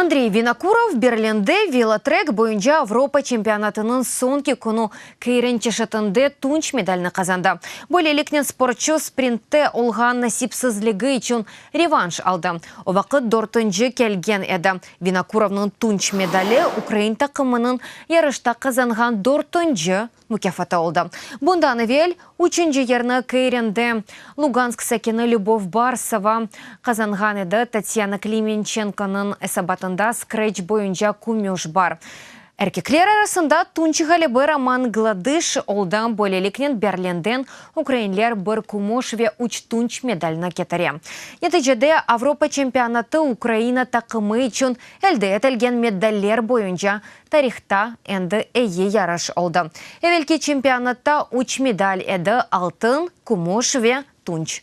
Андрей Винокуров Берлинде велотрек бойынша Европа чемпионатының соңғы күні кейренче шатынде тунч медальны қазанды. Бөлелікнен спортчу спринтте олған насипсізлігі үшін реванш алды. О вақыт дортынжы келген еді. Винокуровның тунч медалі Украин тақымының ярышта қазанған дортынжы мүкафаты олды. Бұндан evvel үшінші ерні кейренде Луганск сәкені Любовь Барсова қазанған еді. Татьяна Клименченконың эсабатында скретч бойынша күмеш бар. Эркеклер арасында тунчығалі бір Роман Гладыш олдан бөлелікнен Берлинден украинлер бір күмеш ве үч тунч медальна кетаре. Нәтижеде Европа чемпионаты Украина тақымы үшін әлді етілген медальлер бойынша тарихта әнді әйе ярыш олды. Әвелкі чемпионатта үч медаль еді алтын, күмеш ве тунч.